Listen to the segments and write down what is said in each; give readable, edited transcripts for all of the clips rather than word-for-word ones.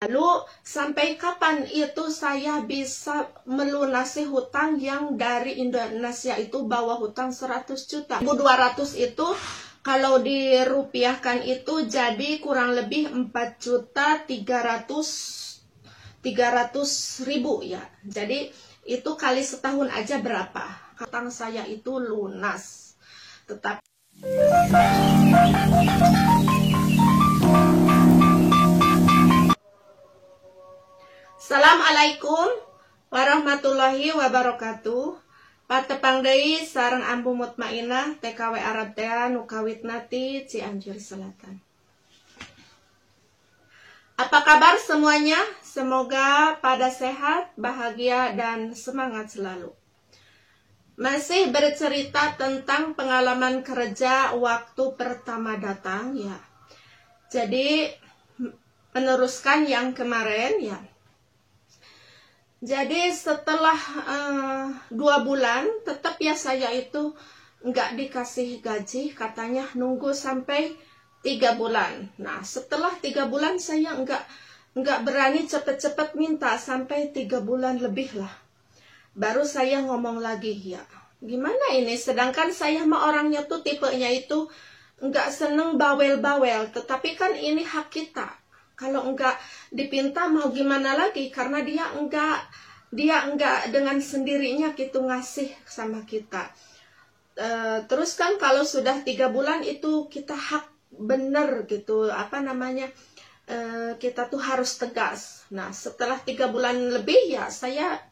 Lalu sampai kapan itu saya bisa melunasi hutang yang dari Indonesia itu bawa hutang 100 juta. 1.200 itu kalau dirupiahkan itu jadi kurang lebih 4.300.000 ya. Jadi itu kali setahun aja berapa? Hutang saya itu lunas. Tetapi Assalamualaikum warahmatullahi wabarakatuh. Patepang deui sareng Ambu Mutmainah TKW Arab Tea Nukawit Nati Cianjur Selatan. Apa kabar semuanya? Semoga pada sehat, bahagia, dan semangat selalu. Masih bercerita tentang pengalaman kerja waktu pertama datang ya. Jadi meneruskan yang kemarin ya. Jadi setelah 2 bulan, tetap ya saya itu nggak dikasih gaji, katanya nunggu sampai 3 bulan. Nah setelah 3 bulan saya nggak berani cepet-cepet minta, sampai 3 bulan lebih lah. Baru saya ngomong lagi ya, gimana ini? Sedangkan saya mah orangnya tuh tipenya itu nggak seneng bawel-bawel, tetapi kan ini hak kita. Kalau enggak dipinta mau gimana lagi, karena dia enggak dengan sendirinya gitu ngasih sama kita. Terus kan kalau sudah 3 bulan itu kita hak bener gitu, kita tuh harus tegas. Nah setelah 3 bulan lebih ya saya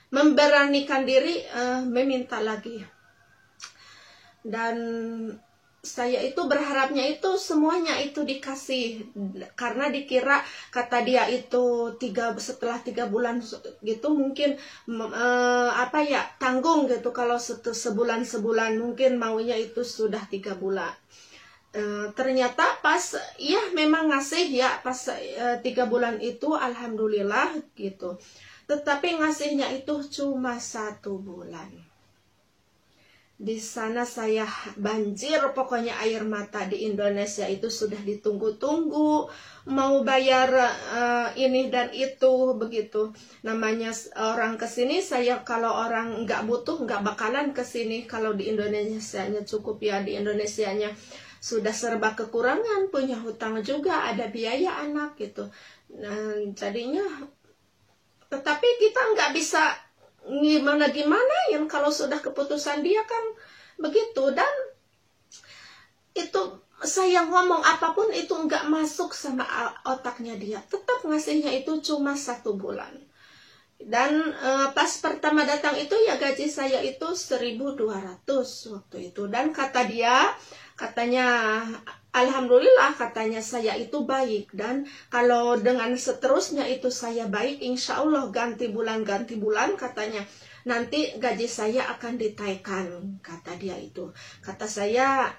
memberanikan diri meminta lagi. Dan saya itu berharapnya itu semuanya itu dikasih, karena dikira kata dia itu setelah 3 bulan gitu mungkin tanggung gitu, kalau sebulan mungkin maunya itu sudah 3 bulan. Ternyata pas ya memang ngasih ya pas 3 bulan itu alhamdulillah gitu, tetapi ngasihnya itu cuma 1 bulan. Di sana saya banjir, pokoknya air mata. Di Indonesia itu sudah ditunggu-tunggu, mau bayar ini dan itu begitu. Namanya orang kesini, saya kalau orang nggak butuh nggak bakalan kesini. Kalau di Indonesianya cukup ya, di Indonesianya sudah serba kekurangan, punya hutang juga, ada biaya anak gitu. Nah, jadinya, tetapi kita nggak bisa gimana yang kalau sudah keputusan dia kan begitu. Dan itu saya ngomong apapun itu nggak masuk sama otaknya dia, tetap ngasihnya itu cuma 1 bulan. Dan pas pertama datang itu ya gaji saya itu 1.200 waktu itu. Dan katanya alhamdulillah, katanya saya itu baik, dan kalau dengan seterusnya itu saya baik, insya Allah ganti bulan katanya nanti gaji saya akan ditaikkan, kata dia itu. Kata saya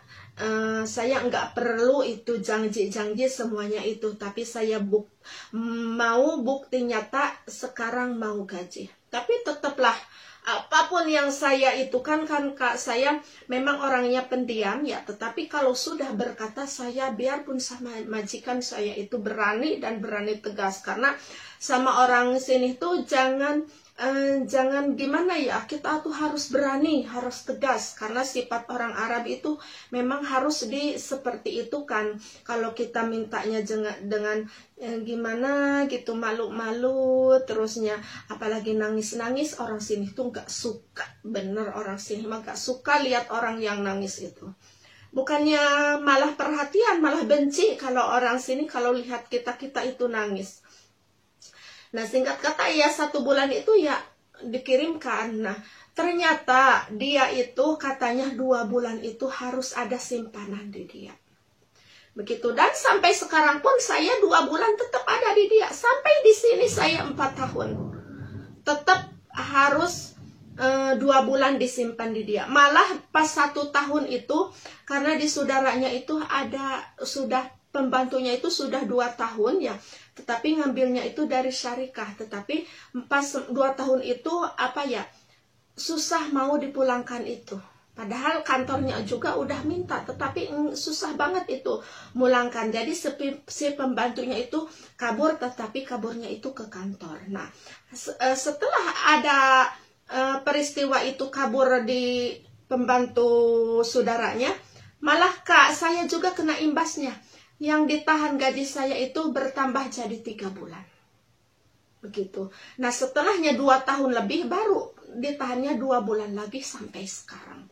nggak perlu itu janji semuanya itu, tapi saya mau bukti nyata sekarang, mau gaji. Tapi tetaplah apapun yang saya itu kan Kak, saya memang orangnya pendiam ya, tetapi kalau sudah berkata saya biarpun sama majikan saya itu berani tegas, karena sama orang sini tuh jangan gimana ya, kita tuh harus berani, harus tegas, karena sifat orang Arab itu memang harus seperti itu kan. Kalau kita mintanya dengan gimana gitu, malu-malu terusnya, apalagi nangis-nangis, orang sini tuh nggak suka, bener orang sini mah nggak suka lihat orang yang nangis itu. Bukannya malah perhatian, malah benci kalau orang sini kalau lihat kita itu nangis. Nah singkat kata ya 1 bulan itu ya dikirimkan. Nah ternyata dia itu katanya 2 bulan itu harus ada simpanan di dia. Begitu, dan sampai sekarang pun saya 2 bulan tetap ada di dia. Sampai di sini saya 4 tahun. Tetap harus 2 bulan disimpan di dia. Malah pas 1 tahun itu, karena di saudaranya itu sudah pembantunya itu sudah 2 tahun ya, tetapi ngambilnya itu dari syarikah. Tetapi pas 2 tahun itu susah mau dipulangkan itu. Padahal kantornya juga udah minta, tetapi susah banget itu mulangkan. Jadi si pembantunya itu kabur, tetapi kaburnya itu ke kantor. Nah, setelah ada peristiwa itu kabur di pembantu saudaranya, malah Kak saya juga kena imbasnya. Yang ditahan gaji saya itu bertambah jadi 3 bulan. Begitu. Nah, setelahnya 2 tahun lebih baru ditahannya 2 bulan lagi sampai sekarang.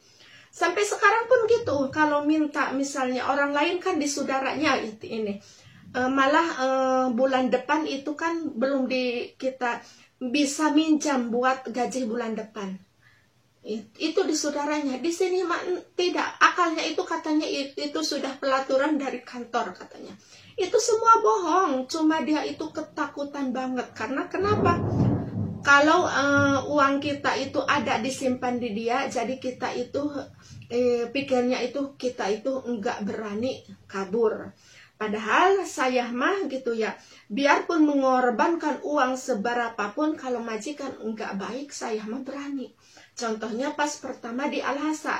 Sampai sekarang pun gitu, kalau minta misalnya orang lain kan di saudaranya ini, malah bulan depan itu kan belum kita bisa minjam buat gaji bulan depan. Itu di saudaranya, di sini tidak, akalnya itu katanya itu sudah pelaturan dari kantor katanya. Itu semua bohong, cuma dia itu ketakutan banget. Karena kenapa? Kalau uang kita itu ada disimpan di dia, jadi kita itu pikirnya itu kita itu enggak berani kabur. Padahal saya mah gitu ya, biarpun mengorbankan uang seberapapun, kalau majikan enggak baik, saya mah berani. Contohnya pas pertama di Al-Hasa.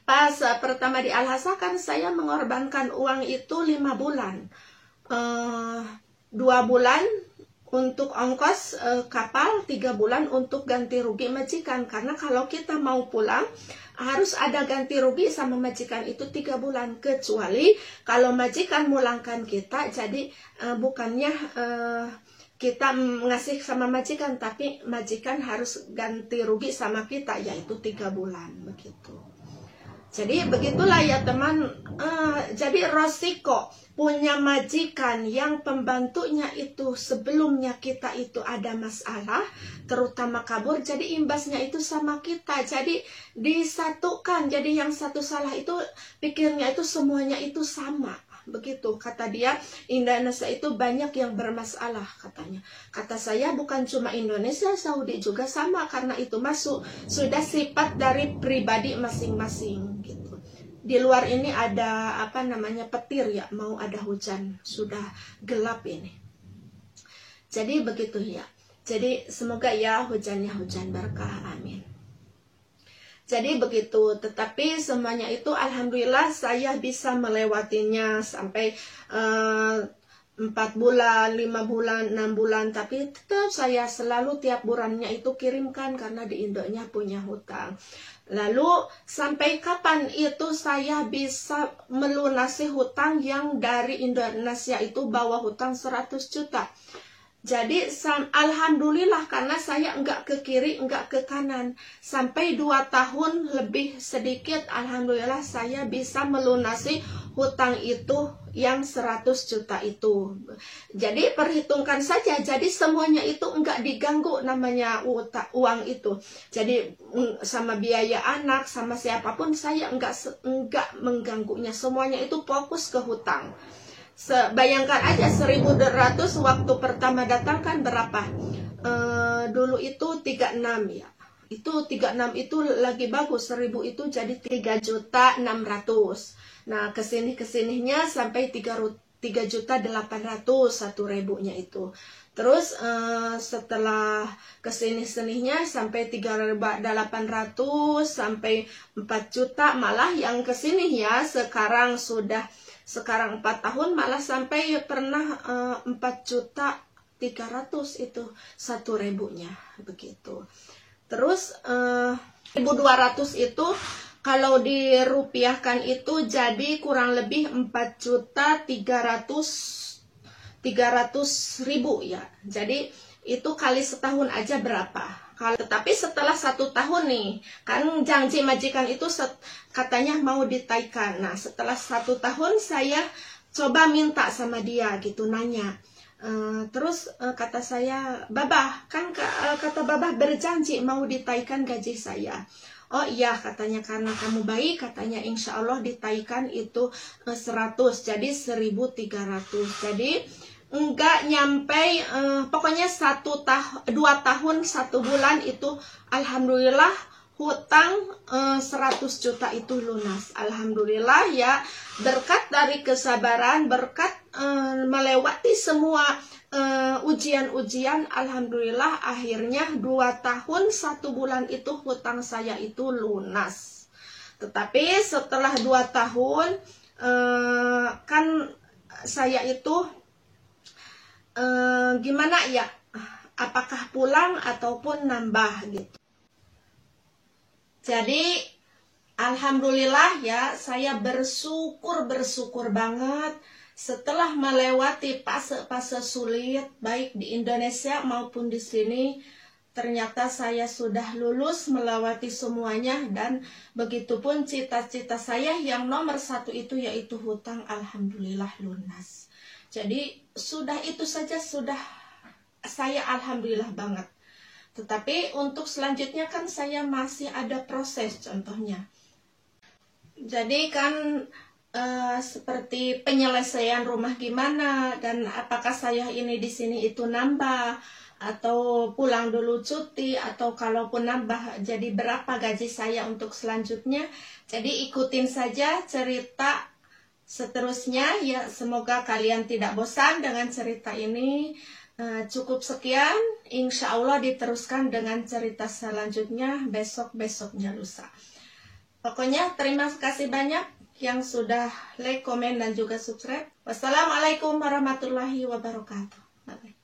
Pas pertama di Al-Hasa kan saya mengorbankan uang itu 5 bulan. 2 bulan untuk ongkos kapal, 3 bulan untuk ganti rugi majikan. Karena kalau kita mau pulang, harus ada ganti rugi sama majikan itu 3 bulan. Kecuali kalau majikan mulangkan kita, jadi bukannya kita ngasih sama majikan, tapi majikan harus ganti rugi sama kita, yaitu 3 bulan begitu. Jadi begitulah ya teman. Jadi resiko punya majikan yang pembantunya itu sebelumnya kita itu ada masalah, terutama kabur, jadi imbasnya itu sama kita. Jadi disatukan, jadi yang satu salah itu pikirnya itu semuanya itu sama. Begitu kata dia, Indonesia itu banyak yang bermasalah katanya. Kata saya bukan cuma Indonesia, Saudi juga sama, karena itu masuk sudah sifat dari pribadi masing-masing gitu. Di luar ini ada apa namanya petir ya, mau ada hujan, sudah gelap ini. Jadi begitu ya. Jadi semoga ya hujannya hujan berkah, amin. Jadi begitu, tetapi semuanya itu alhamdulillah saya bisa melewatinya sampai 4 bulan, 5 bulan, 6 bulan. Tapi tetap saya selalu tiap bulannya itu kirimkan karena di Indonya punya hutang. Lalu sampai kapan itu saya bisa melunasi hutang yang dari Indonesia itu bawa hutang 100 juta. Jadi alhamdulillah karena saya enggak ke kiri, enggak ke kanan. Sampai 2 tahun lebih sedikit, alhamdulillah saya bisa melunasi hutang itu yang 100 juta itu. Jadi perhitungkan saja, jadi semuanya itu enggak diganggu namanya uang itu. Jadi sama biaya anak, sama siapapun saya enggak mengganggunya. Semuanya itu fokus ke hutang. Bayangkan aja 1.200 waktu pertama datang kan berapa? Dulu itu 36 ya. Itu 36 itu lagi bagus, 1.000 itu jadi 3.600.000. Nah, kesininya sampai 3.800.000 1.000-nya itu. Terus setelah kesini-sininya sampai 3.800 sampai 4 juta, malah yang kesini ya sekarang 4 tahun malah sampai pernah 4.300.000 itu 1.000-nya begitu. Terus 1.200 itu kalau dirupiahkan itu jadi kurang lebih 4.300.000 ya. Jadi itu kali setahun aja berapa? Tetapi setelah 1 tahun nih, kan janji majikan itu katanya mau ditaikan. Nah, setelah 1 tahun saya coba minta sama dia gitu, nanya. Terus kata saya, Babah, kan kata Babah berjanji mau ditaikan gaji saya. Oh iya katanya, karena kamu baik, katanya insya Allah ditaikan itu 100, jadi 1.300. Jadi enggak nyampe pokoknya 2 tahun 1 bulan itu alhamdulillah hutang 100 juta itu lunas. Alhamdulillah ya, berkat dari kesabaran, berkat melewati semua ujian-ujian, alhamdulillah akhirnya 2 tahun 1 bulan itu hutang saya itu lunas. Tetapi setelah 2 tahun kan saya itu gimana ya, apakah pulang ataupun nambah gitu. Jadi alhamdulillah ya, saya bersyukur banget setelah melewati fase-fase sulit baik di Indonesia maupun di sini. Ternyata saya sudah lulus melewati semuanya, dan begitupun cita-cita saya yang nomor 1 itu yaitu hutang, alhamdulillah lunas. Jadi sudah itu saja sudah saya alhamdulillah banget. Tetapi untuk selanjutnya kan saya masih ada proses, contohnya. Jadi kan seperti penyelesaian rumah gimana, dan apakah saya ini di sini itu nambah atau pulang dulu cuti, atau kalaupun nambah jadi berapa gaji saya untuk selanjutnya. Jadi ikutin saja cerita seterusnya ya, semoga kalian tidak bosan dengan cerita ini. Cukup sekian, insya Allah diteruskan dengan cerita selanjutnya besok-besoknya lusa. Pokoknya terima kasih banyak yang sudah like, komen, dan juga subscribe. Wassalamualaikum warahmatullahi wabarakatuh. Bye-bye.